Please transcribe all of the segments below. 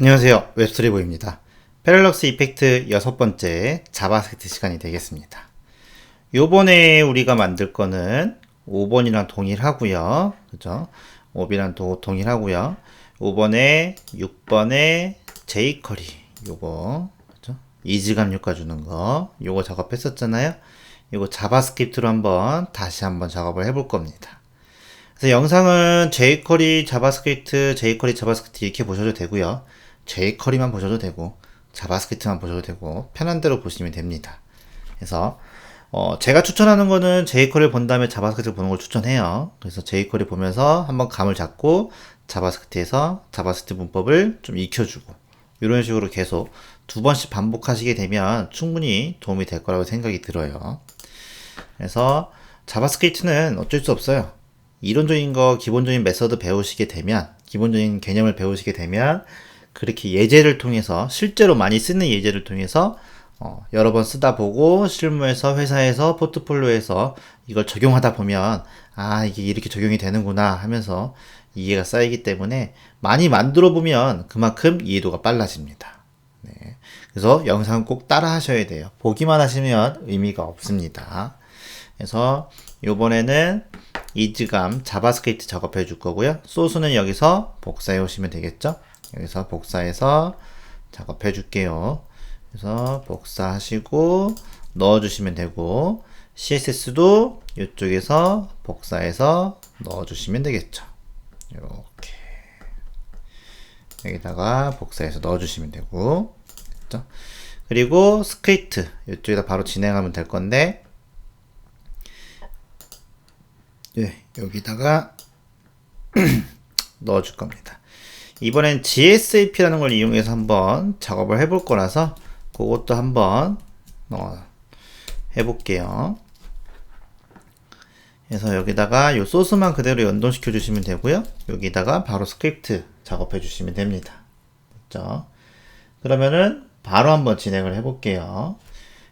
안녕하세요. 웹스토리보입니다. 패럴럭스 이펙트 6번째 자바스크립트 시간이 되겠습니다. 요번에 우리가 만들 거는 5번이랑 동일하고요. 그죠? 5번이랑 동일하고요. 5번에 6번에 jQuery 요거 그죠? 이지감 효과 주는 거 요거 작업했었잖아요. 요거 자바스크립트로 다시 한번 작업을 해볼 겁니다. 그래서 영상은 jQuery 자바스크립트 이렇게 보셔도 되고요. jQuery만 보셔도 되고 자바스크립트만 보셔도 되고 편한 대로 보시면 됩니다. 그래서 제가 추천하는 거는 jQuery를 본 다음에 자바스크립트를 보는 걸 추천해요. 그래서 jQuery 보면서 한번 감을 잡고 자바스크립트에서 자바스크립트 문법을 좀 익혀주고 이런 식으로 계속 2번씩 반복하시게 되면 충분히 도움이 될 거라고 생각이 들어요. 그래서 자바스크립트는 어쩔 수 없어요. 이론적인 거, 기본적인 메서드 배우시게 되면, 기본적인 개념을 배우시게 되면, 그렇게 예제를 통해서, 실제로 많이 쓰는 예제를 통해서, 여러 번 쓰다 보고, 실무에서, 회사에서, 포트폴리오에서 이걸 적용하다 보면, 아, 이게 이렇게 적용이 되는구나 하면서 이해가 쌓이기 때문에, 많이 만들어 보면 그만큼 이해도가 빨라집니다. 네. 그래서 영상 꼭 따라 하셔야 돼요. 보기만 하시면 의미가 없습니다. 그래서, 요번에는 이지감 자바스크립트 작업해 줄 거고요. 소스는 여기서 복사해 오시면 되겠죠. 여기서 복사해서 작업해 줄게요. 그래서 복사하시고 넣어 주시면 되고 CSS도 이쪽에서 복사해서 넣어 주시면 되겠죠. 이렇게 여기다가 복사해서 넣어 주시면 되고 됐죠? 그리고 스크립트 이쪽에다 바로 진행하면 될 건데 여기다가 넣어줄 겁니다. 이번엔 GSAP라는 걸 이용해서 한번 작업을 해볼 거라서 그것도 한번 해볼게요. 그래서 여기다가 요 소스만 그대로 연동시켜 주시면 되고요. 여기다가 바로 스크립트 작업해 주시면 됩니다. 됐죠? 그러면은 바로 한번 진행을 해볼게요.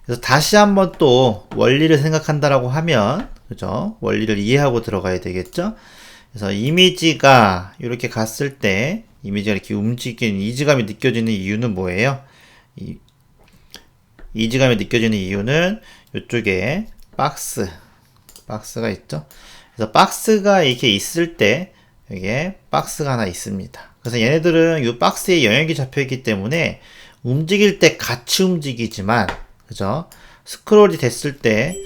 그래서 다시 한번 또 원리를 생각한다라고 하면 그죠? 원리를 이해하고 들어가야 되겠죠? 그래서 이미지가 이렇게 갔을 때 이미지가 이렇게 움직이는 이지감이 느껴지는 이유는 뭐예요? 이지감이 느껴지는 이유는 이쪽에 박스가 있죠? 그래서 박스가 이렇게 있을 때 여기에 박스가 하나 있습니다. 그래서 얘네들은 이 박스에 영역이 잡혀 있기 때문에 움직일 때 같이 움직이지만 그죠? 스크롤이 됐을 때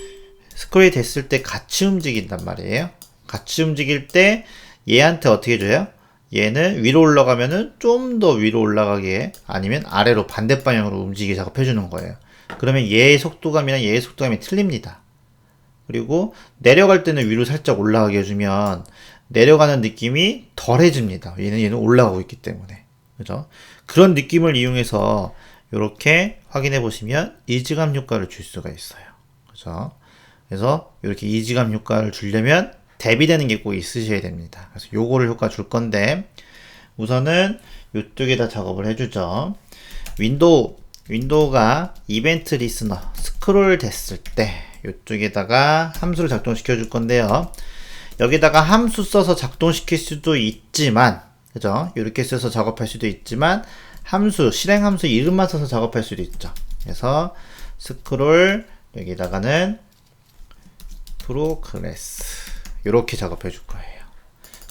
같이 움직인단 말이에요. 같이 움직일 때 얘한테 어떻게 줘요? 얘는 위로 올라가면은 좀 더 위로 올라가게 아니면 아래로 반대 방향으로 움직이게 작업해 주는 거예요. 그러면 얘의 속도감이랑 얘의 속도감이 틀립니다. 그리고 내려갈 때는 위로 살짝 올라가게 해주면 내려가는 느낌이 덜해집니다. 얘는 올라가고 있기 때문에. 그죠? 그런 느낌을 이용해서 이렇게 확인해 보시면 이지감 효과를 줄 수가 있어요. 그죠? 그래서 이렇게 이지감 효과를 주려면 대비되는 게 꼭 있으셔야 됩니다. 그래서 요거를 효과 줄 건데 우선은 이쪽에다 작업을 해주죠. 윈도우가 이벤트 리스너 스크롤 됐을 때 이쪽에다가 함수를 작동시켜 줄 건데요. 여기다가 함수 써서 작동시킬 수도 있지만 그죠? 이렇게 써서 작업할 수도 있지만 실행 함수 이름만 써서 작업할 수도 있죠. 그래서 스크롤 여기다가는 프로그레스 이렇게 작업해 줄 거예요.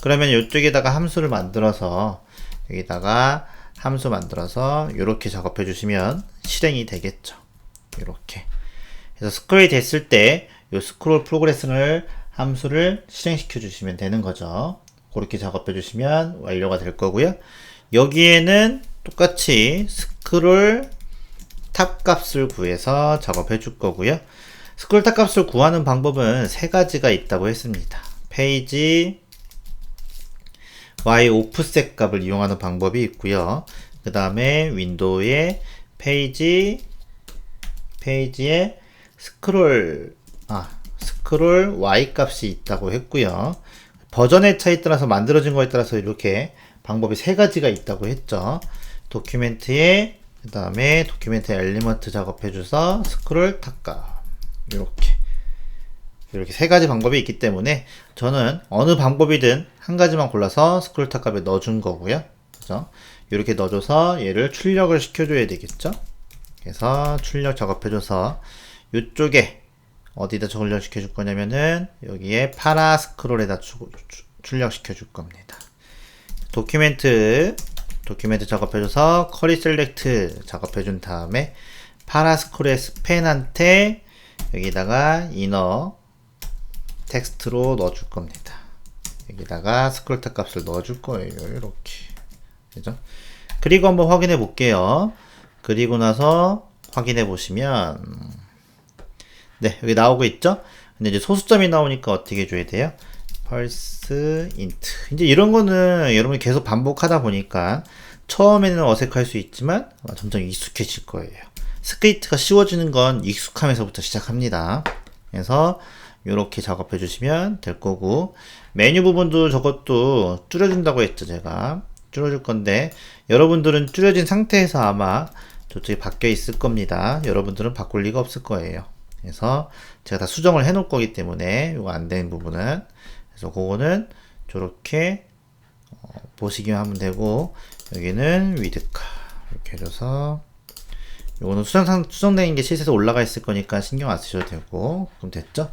그러면 이쪽에다가 함수를 만들어서 여기다가 함수 만들어서 이렇게 작업해 주시면 실행이 되겠죠. 이렇게. 그래서 스크롤이 됐을 때 이 스크롤 프로그레스를 함수를 실행시켜 주시면 되는 거죠. 그렇게 작업해 주시면 완료가 될 거고요. 여기에는 똑같이 스크롤 탑 값을 구해서 작업해 줄 거고요. 스크롤 탑 값을 구하는 방법은 세 가지가 있다고 했습니다. 페이지 Y 오프셋 값을 이용하는 방법이 있고요. 그 다음에 윈도우의 페이지에 스크롤 Y 값이 있다고 했고요. 버전의 차이에 따라서 만들어진 거에 따라서 이렇게 방법이 세 가지가 있다고 했죠. 도큐멘트에 그 다음에 도큐멘트 엘리먼트 작업해줘서 스크롤 탑 값 이렇게 세 가지 방법이 있기 때문에 저는 어느 방법이든 한 가지만 골라서 스크롤 탑 값에 넣어준 거고요. 그죠? 이렇게 넣어줘서 얘를 출력을 시켜줘야 되겠죠? 그래서 출력 작업해줘서 이쪽에 어디다 출력시켜 줄 거냐면은 여기에 파라 스크롤에다 출력시켜 줄 겁니다. 도큐멘트 작업해줘서 커리 셀렉트 작업해준 다음에 파라 스크롤의 스팬한테 여기다가 이너 텍스트로 넣어줄 겁니다. 여기다가 스크롤 탑 값을 넣어줄 거예요. 이렇게. 그죠? 그리고 한번 확인해 볼게요. 그리고 나서 확인해 보시면, 네, 여기 나오고 있죠? 근데 이제 소수점이 나오니까 어떻게 해줘야 돼요? 펄스 인트. 이제 이런 거는 여러분이 계속 반복하다 보니까 처음에는 어색할 수 있지만 점점 익숙해질 거예요. 스크립트가 쉬워지는 건 익숙함에서부터 시작합니다. 그래서 이렇게 작업해 주시면 될 거고, 메뉴 부분도 저것도 줄여준다고 했죠. 제가 줄여줄 건데 여러분들은 줄여진 상태에서 아마 저쪽에 바뀌어 있을 겁니다. 여러분들은 바꿀 리가 없을 거예요. 그래서 제가 다 수정을 해 놓을 거기 때문에 이거 안 되는 부분은, 그래서 그거는 저렇게 보시기만 하면 되고, 여기는 위드카 이렇게 해줘서 요거는 수정된 게 실제로 올라가 있을 거니까 신경 안 쓰셔도 되고. 그럼 됐죠?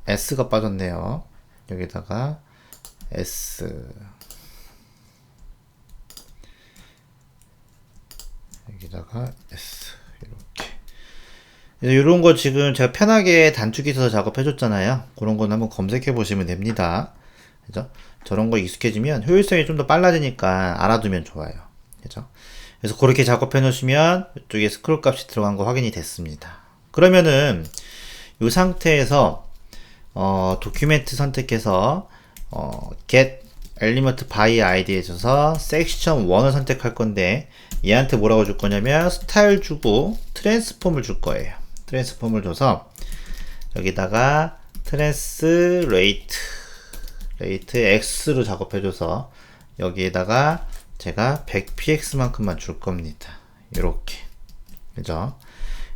S가 빠졌네요. 여기다가 S, 여기다가 S, 이렇게. 이런 거 지금 제가 편하게 단축키 써서 작업해 줬잖아요. 그런 거는 한번 검색해 보시면 됩니다. 그죠? 저런 거 익숙해지면 효율성이 좀 더 빨라지니까 알아두면 좋아요. 그죠? 그래서 그렇게 작업해 놓으시면 이쪽에 스크롤 값이 들어간 거 확인이 됐습니다. 그러면은 이 상태에서 도큐멘트 선택해서 get element by id에 줘서 section 1을 선택할 건데, 얘한테 뭐라고 줄 거냐면 스타일 주고 트랜스폼을 줄 거예요. 트랜스폼을 줘서 여기다가 트랜스레이트 X로 작업해줘서 여기에다가 제가 100px만큼만 줄 겁니다. 이렇게. 그죠?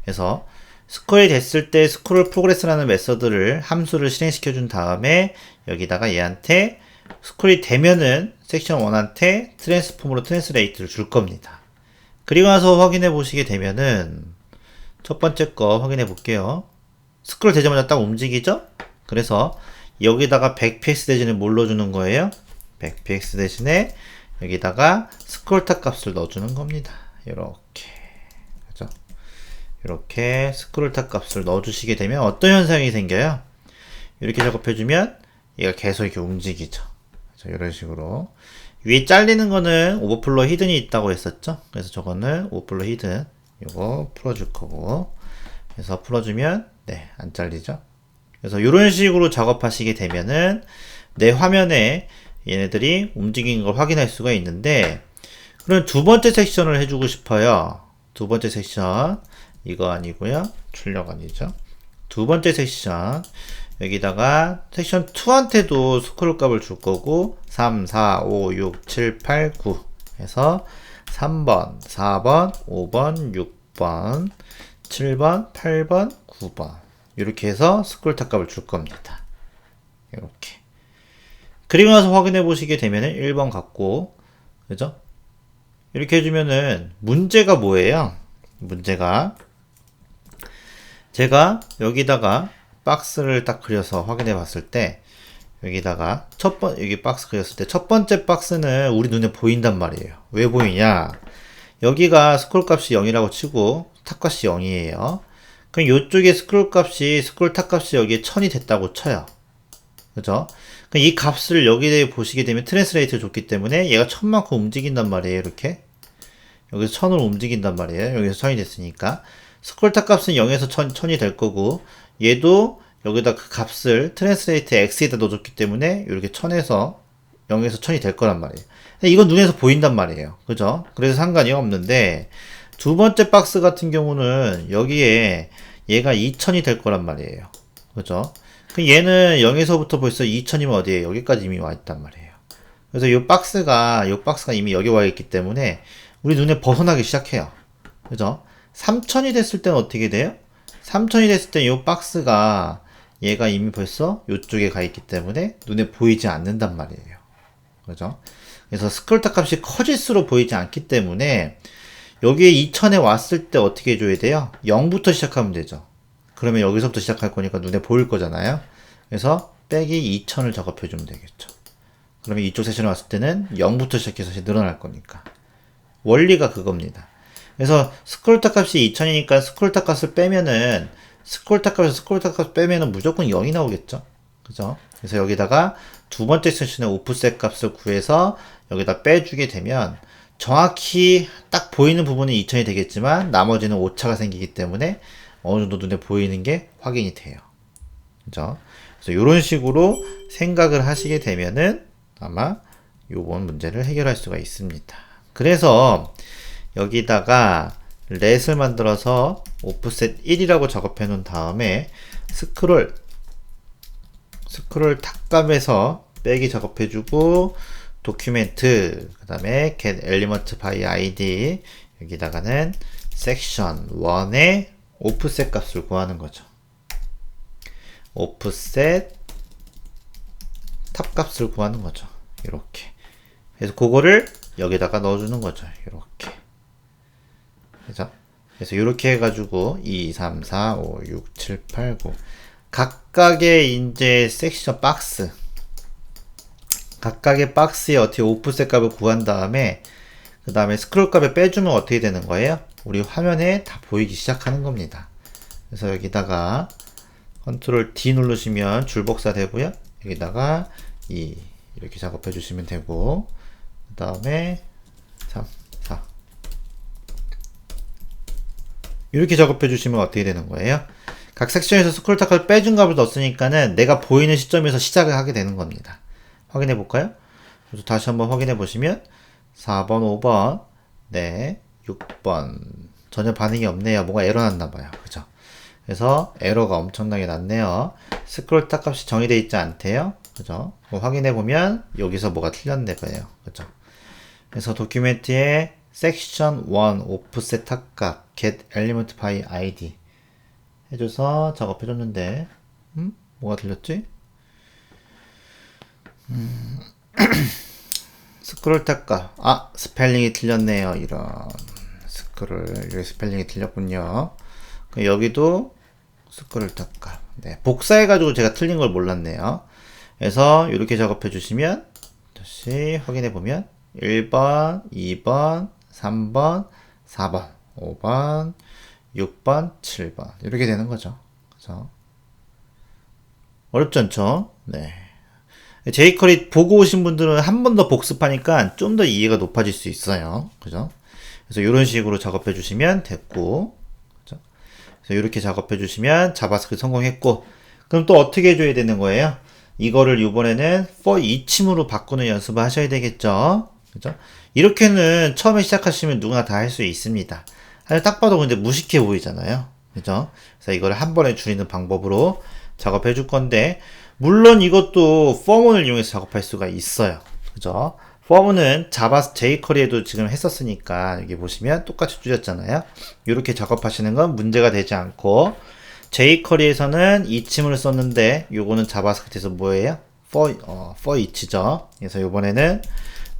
그래서 스크롤이 됐을 때 스크롤 프로그레스라는 메서드를 함수를 실행시켜 준 다음에 여기다가 얘한테 스크롤이 되면은 섹션 1한테 트랜스폼으로 트랜스레이트를 줄 겁니다. 그리고 나서 확인해 보시게 되면은 첫 번째 거 확인해 볼게요. 스크롤 되자마자 딱 움직이죠? 그래서 여기다가 100px 대신에 뭘 넣어주는 거예요? 100px 대신에 여기다가 스크롤 탑 값을 넣어주는 겁니다. 이렇게. 그죠? 이렇게 스크롤 탑 값을 넣어주시게 되면 어떤 현상이 생겨요? 이렇게 작업해주면 얘가 계속 이렇게 움직이죠. 그래서 이런 식으로. 위에 잘리는 거는 오버플로 히든이 있다고 했었죠? 그래서 저거는 오버플로 히든 이거 풀어줄 거고, 그래서 풀어주면 네, 안 잘리죠? 그래서 이런 식으로 작업하시게 되면은 내 화면에 얘네들이 움직이는 걸 확인할 수가 있는데, 그럼 두 번째 섹션을 해주고 싶어요. 두 번째 섹션 이거 아니고요, 출력 아니죠. 두 번째 섹션 여기다가 섹션 2한테도 스크롤 값을 줄 거고 3, 4, 5, 6, 7, 8, 9 해서 3번, 4번, 5번, 6번, 7번, 8번, 9번 이렇게 해서 스크롤 탑 값을 줄 겁니다. 이렇게. 그리고 나서 확인해 보시게 되면은 1번 같고, 그죠? 이렇게 해주면은 문제가 뭐예요? 문제가 제가 여기다가 박스를 딱 그려서 확인해 봤을 때, 여기다가 여기 박스 그렸을 때 첫 번째 박스는 우리 눈에 보인단 말이에요. 왜 보이냐? 여기가 스크롤 값이 0이라고 치고 탑 값이 0이에요. 그럼 이쪽에 스크롤 탑 값이 여기에 1000이 됐다고 쳐요. 그죠? 그럼 이 값을 여기에 보시게 되면 트랜스레이트를 줬기 때문에 얘가 1000만큼 움직인단 말이에요. 이렇게. 여기서 1000으로 움직인단 말이에요. 여기서 1000이 됐으니까. 스크롤 탑 값은 0에서 1000이 될 거고, 얘도 여기다 그 값을 트랜스레이트 x에다 넣어줬기 때문에 이렇게 1000에서 0에서 1000이 될 거란 말이에요. 이건 눈에서 보인단 말이에요. 그죠? 그래서 상관이 없는데, 두 번째 박스 같은 경우는 여기에 얘가 2000이 될 거란 말이에요. 그죠? 얘는 0에서부터 벌써 2000이면 어디에 여기까지 이미 와 있단 말이에요. 그래서 이 박스가 이미 여기 와 있기 때문에 우리 눈에 벗어나기 시작해요. 그죠? 3000이 됐을 때는 어떻게 돼요? 3000이 됐을 때 이 박스가 얘가 이미 벌써 이쪽에 가 있기 때문에 눈에 보이지 않는단 말이에요. 그죠? 그래서 스크롤탑 값이 커질수록 보이지 않기 때문에 여기에 2000에 왔을 때 어떻게 해줘야 돼요? 0부터 시작하면 되죠. 그러면 여기서부터 시작할 거니까 눈에 보일 거잖아요. 그래서 빼기 2000을 작업해주면 되겠죠. 그러면 이쪽 세션에 왔을 때는 0부터 시작해서 늘어날 거니까. 원리가 그겁니다. 그래서 스크롤탑 값이 2000이니까 스크롤탑 값을 빼면은 스크롤탑 값에서 스크롤탑 값을 빼면은 무조건 0이 나오겠죠. 그죠? 그래서 여기다가 두 번째 세션의 오프셋 값을 구해서 여기다 빼주게 되면 정확히 딱 보이는 부분은 2000이 되겠지만 나머지는 오차가 생기기 때문에 어느 정도 눈에 보이는 게 확인이 돼요. 그죠? 그래서 이런 식으로 생각을 하시게 되면은 아마 요번 문제를 해결할 수가 있습니다. 그래서 여기다가 렛을 만들어서 오프셋 1이라고 작업해 놓은 다음에 스크롤 탑값에서 빼기 작업해 주고 도큐멘트 그 다음에 get element by id 여기다가는 section 1의 오프셋 값을 구하는 거죠. 오프셋 탑 값을 구하는 거죠. 이렇게. 그래서 그거를 여기다가 넣어주는 거죠. 이렇게. 그죠? 그래서 이렇게 해가지고 2, 3, 4, 5, 6, 7, 8, 9 각각의 이제 섹션 박스 각각의 박스에 어떻게 오프셋 값을 구한 다음에 그 다음에 스크롤 값을 빼주면 어떻게 되는 거예요? 우리 화면에 다 보이기 시작하는 겁니다. 그래서 여기다가 컨트롤 D 누르시면 줄복사 되고요. 여기다가 2 이렇게 작업해 주시면 되고 그 다음에 3, 4 이렇게 작업해 주시면 어떻게 되는 거예요? 각 섹션에서 스크롤 탑을 빼준 값을 넣었으니까는 내가 보이는 시점에서 시작을 하게 되는 겁니다. 확인해 볼까요? 그래서 다시 한번 확인해 보시면 4번, 5번, 네, 6번 전혀 반응이 없네요. 뭔가 에러 났나 봐요. 그죠? 그래서 에러가 엄청나게 났네요. 스크롤 탑 값이 정의되어 있지 않대요. 그죠? 확인해 보면 여기서 뭐가 틀렸네 봐요. 그죠? 그래서 도큐멘트에 section 1 offset 탑 값 get element by id 해줘서 작업해 줬는데 뭐가 틀렸지? 스크롤 탑 값 스펠링이 틀렸네요. 이런 여기 스펠링이 틀렸군요. 여기도 스크롤 탑 값 네, 복사해가지고 제가 틀린 걸 몰랐네요. 그래서 이렇게 작업해 주시면 다시 확인해 보면 1번, 2번, 3번, 4번, 5번, 6번, 7번 이렇게 되는 거죠. 그죠? 어렵지 않죠? 네. jQuery 보고 오신 분들은 한 번 더 복습하니까 좀 더 이해가 높아질 수 있어요. 그죠? 그래서 이런 식으로 작업해 주시면 됐고, 그죠? 그래서 이렇게 작업해 주시면 자바스크립트 성공했고, 그럼 또 어떻게 해줘야 되는 거예요? 이거를 이번에는 for each으로 바꾸는 연습을 하셔야 되겠죠? 그죠? 이렇게는 처음에 시작하시면 누구나 다 할 수 있습니다. 사실 딱 봐도 근데 무식해 보이잖아요. 그죠? 그래서 이거를 한 번에 줄이는 방법으로 작업해 줄 건데, 물론 이것도 for문을 이용해서 작업할 수가 있어요. 그죠? for문은 jQuery에도 지금 했었으니까 여기 보시면 똑같이 줄였잖아요. 이렇게 작업하시는 건 문제가 되지 않고 jQuery에서는 each을 썼는데 요거는 자바스크립트에서 뭐예요? for each죠. 그래서 요번에는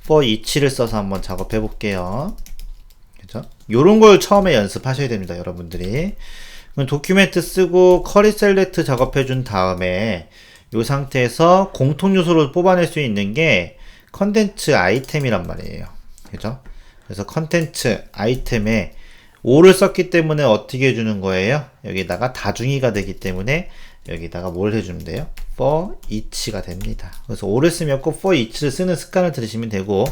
for each를 써서 한번 작업해 볼게요. 그죠? 요런 걸 처음에 연습하셔야 됩니다, 여러분들이. 그럼 도큐멘트 쓰고 커리 셀렉트 작업해 준 다음에 이 상태에서 공통 요소를 뽑아낼 수 있는 게 컨텐츠 아이템이란 말이에요. 그죠? 그래서 컨텐츠 아이템에 5를 썼기 때문에 어떻게 해주는 거예요? 여기다가 다중이가 되기 때문에 여기다가 뭘 해주면 돼요? for each가 됩니다. 그래서 5를 쓰면 꼭 for each를 쓰는 습관을 들이시면 되고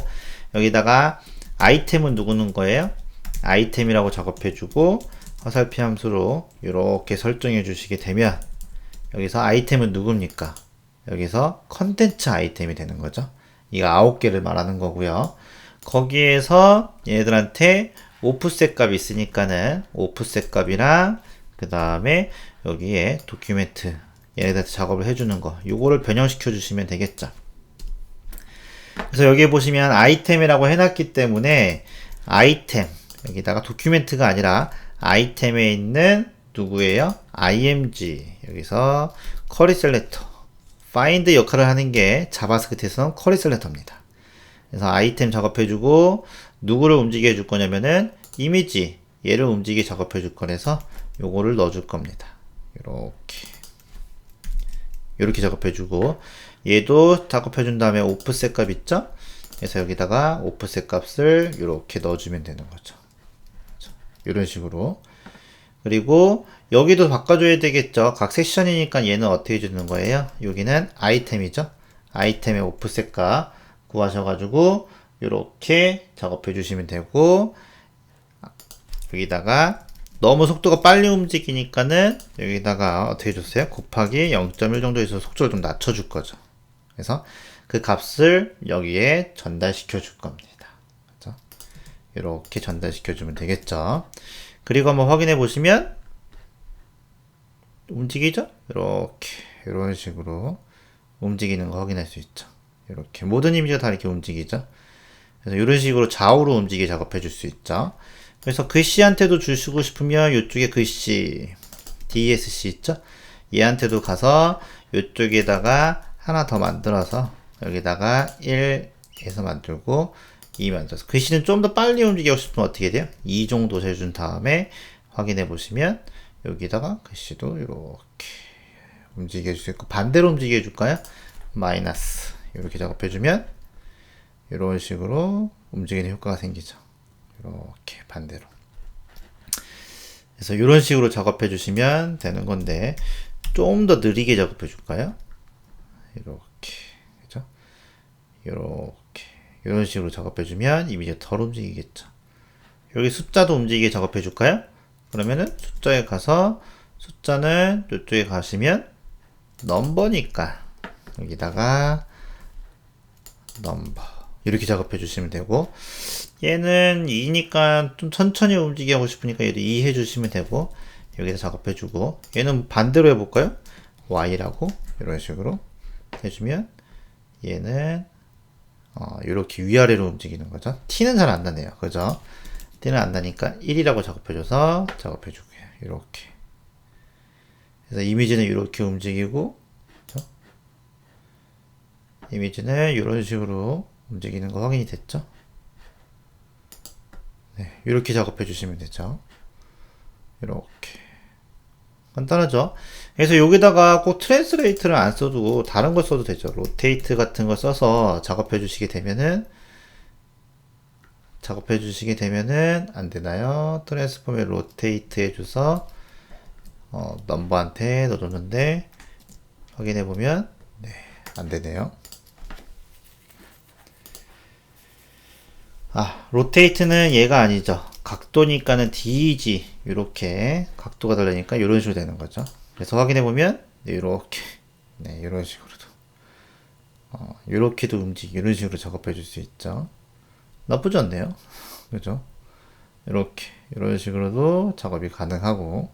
여기다가 아이템은 누구는 거예요? 아이템이라고 작업해주고 화살표 함수로 이렇게 설정해 주시게 되면 여기서 아이템은 누굽니까? 여기서 컨텐츠 아이템이 되는 거죠. 이거 9개를 말하는 거고요. 거기에서 얘네들한테 오프셋 값이 있으니까는 오프셋 값이랑 그 다음에 여기에 도큐멘트 얘네들한테 작업을 해주는 거 요거를 변형시켜 주시면 되겠죠. 그래서 여기 보시면 아이템이라고 해놨기 때문에 아이템 여기다가 도큐멘트가 아니라 아이템에 있는 누구예요? img 여기서 커리 셀렉터 find 역할을 하는 게 자바스크립트에서는 커리 셀렉터입니다. 그래서 아이템 작업해주고 누구를 움직이게 해줄 거냐면은 이미지 얘를 움직이게 작업해줄 거라서 요거를 넣어줄 겁니다. 이렇게 작업해주고 얘도 작업해준 다음에 오프셋 값 있죠? 그래서 여기다가 오프셋 값을 이렇게 넣어주면 되는 거죠. 이런 식으로. 그리고 여기도 바꿔줘야 되겠죠. 각 섹션이니까 얘는 어떻게 해주는 거예요? 여기는 아이템이죠. 아이템의 오프셋 값 구하셔가지고 이렇게 작업해 주시면 되고, 여기다가 너무 속도가 빨리 움직이니까는 여기다가 어떻게 해줬어요? 곱하기 0.1 정도 해서 속도를 좀 낮춰줄 거죠. 그래서 그 값을 여기에 전달시켜 줄 겁니다. 그렇죠? 이렇게 전달시켜 주면 되겠죠. 그리고 한번 확인해 보시면 움직이죠? 이렇게 이런 식으로 움직이는 거 확인할 수 있죠. 이렇게 모든 이미지가 다 이렇게 움직이죠. 그래서 이런 식으로 좌우로 움직이게 작업해 줄 수 있죠. 그래서 글씨한테도 주시고 싶으면 이쪽에 글씨 DSC 있죠? 얘한테도 가서 이쪽에다가 하나 더 만들어서 여기다가 1에서 만들고 2 만들어서, 글씨는 좀 더 빨리 움직이고 싶으면 어떻게 돼요? 2 정도 재준 다음에 확인해 보시면 여기다가 글씨도 이렇게 움직여 줄 수 있고, 반대로 움직여 줄까요? 마이너스 이렇게 작업해 주면 이런 식으로 움직이는 효과가 생기죠. 이렇게 반대로. 그래서 이런 식으로 작업해 주시면 되는 건데, 좀 더 느리게 작업해 줄까요? 이렇게, 그죠? 이렇게 이런 식으로 작업해 주면 이미지가 덜 움직이겠죠. 여기 숫자도 움직이게 작업해 줄까요? 그러면은 숫자에 가서, 숫자는 이쪽에 가시면 넘버니까 여기다가 넘버 이렇게 작업해 주시면 되고, 얘는 2니까 좀 천천히 움직이게 하고 싶으니까 얘도 2 해주시면 되고, 여기다 작업해 주고, 얘는 반대로 해볼까요? Y라고 이런 식으로 해주면 얘는 이렇게 위아래로 움직이는 거죠. T는 잘 안 나네요. 그죠? T는 안 나니까 1이라고 작업해줘서 작업해주고요. 이렇게. 그래서 이미지는 이렇게 움직이고, 그죠? 이미지는 이런 식으로 움직이는 거 확인이 됐죠? 네, 이렇게 작업해 주시면 되죠. 이렇게. 간단하죠? 그래서 여기다가 꼭 트랜스레이트를 안 써도 다른 걸 써도 되죠. 로테이트 같은 거 써서 작업해 주시게 되면은 안 되나요? 트랜스폼에 로테이트 해줘서 넘버한테 넣어줬는데 확인해 보면 네, 안 되네요. 로테이트는 얘가 아니죠. 각도니까는 DG, 이렇게 각도가 다르니까 이런 식으로 되는 거죠. 그래서 확인해 보면 이렇게, 네, 이런 식으로도 이렇게도 이런 식으로 작업해 줄 수 있죠. 나쁘지 않네요. 그죠? 이렇게 이런 식으로도 작업이 가능하고,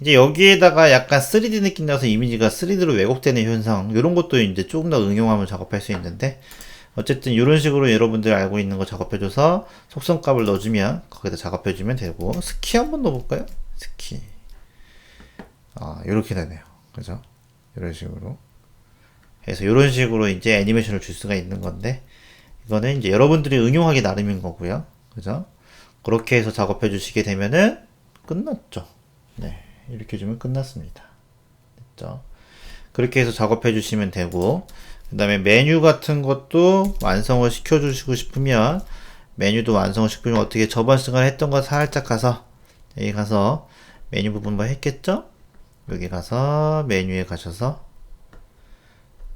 이제 여기에다가 약간 3D 느낌 나서 이미지가 3D로 왜곡되는 현상, 이런 것도 이제 조금 더 응용하면 작업할 수 있는데, 어쨌든 이런 식으로 여러분들이 알고 있는 거 작업해줘서 속성값을 넣어주면 거기다 작업해주면 되고, 스키 한번 넣어볼까요? 스키. 이렇게 되네요. 그죠? 이런 식으로. 그래서 이런 식으로 이제 애니메이션을 줄 수가 있는 건데, 이거는 이제 여러분들이 응용하기 나름인 거고요. 그죠? 그렇게 해서 작업해 주시게 되면은 끝났죠. 네. 이렇게 해주면 끝났습니다. 됐죠? 그렇게 해서 작업해 주시면 되고, 그 다음에 메뉴 같은 것도 완성을 시켜주시고 싶으면, 메뉴도 완성을 시키면 어떻게 저번 시간에 했던 거 살짝 가서, 여기 가서 메뉴 부분 뭐 했겠죠? 여기 가서 메뉴에 가셔서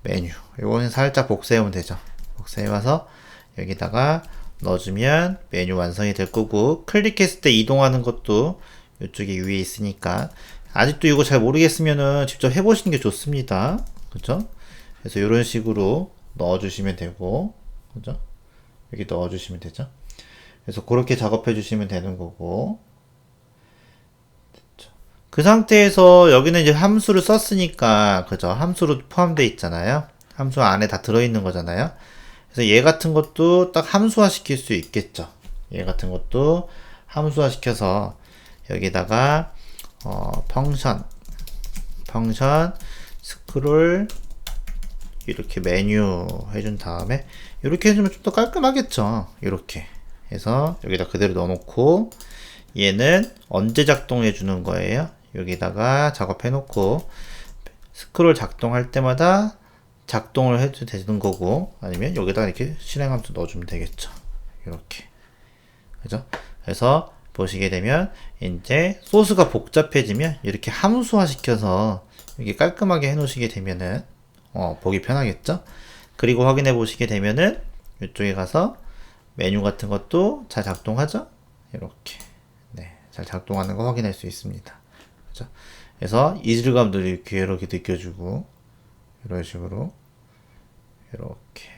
메뉴, 이거는 살짝 복사해오면 되죠. 복사해와서 여기다가 넣어주면 메뉴 완성이 될 거고, 클릭했을 때 이동하는 것도 이쪽에 위에 있으니까, 아직도 이거 잘 모르겠으면은 직접 해보시는 게 좋습니다. 그죠? 그래서 이런 식으로 넣어주시면 되고, 그죠? 여기 넣어주시면 되죠? 그래서 그렇게 작업해 주시면 되는 거고, 됐죠? 그 상태에서 여기는 이제 함수를 썼으니까, 그죠? 함수로 포함되어 있잖아요. 함수 안에 다 들어있는 거잖아요. 그래서 얘 같은 것도 딱 함수화 시킬 수 있겠죠. 얘 같은 것도 함수화 시켜서 여기다가 펑션 스크롤 이렇게 메뉴 해준 다음에 이렇게 해주면 좀 더 깔끔하겠죠. 이렇게 해서 여기다 그대로 넣어놓고 얘는 언제 작동해 주는 거예요? 여기다가 작업해 놓고 스크롤 작동할 때마다 작동을 해도 되는 거고, 아니면 여기다가 이렇게 실행함수 넣어주면 되겠죠. 이렇게. 그죠? 그래서 보시게 되면 이제 소스가 복잡해지면 이렇게 함수화 시켜서 이렇게 깔끔하게 해 놓으시게 되면은 보기 편하겠죠? 그리고 확인해 보시게 되면은 이쪽에 가서 메뉴 같은 것도 잘 작동하죠? 이렇게. 네, 잘 작동하는 거 확인할 수 있습니다. 그죠? 그래서 이질감도 이렇게 이렇게 느껴주고, 이런 식으로 이렇게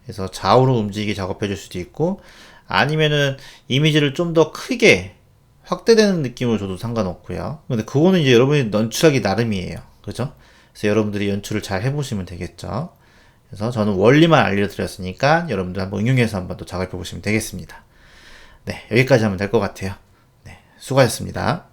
해서 좌우로 움직이게 작업해 줄 수도 있고, 아니면은 이미지를 좀 더 크게 확대되는 느낌으로 줘도 상관없고요. 근데 그거는 이제 여러분이 연출하기 나름이에요. 그죠? 그래서 여러분들이 연출을 잘 해보시면 되겠죠. 그래서 저는 원리만 알려드렸으니까 여러분들 한번 응용해서 한번 또 작업해 보시면 되겠습니다. 네, 여기까지 하면 될 것 같아요. 네, 수고하셨습니다.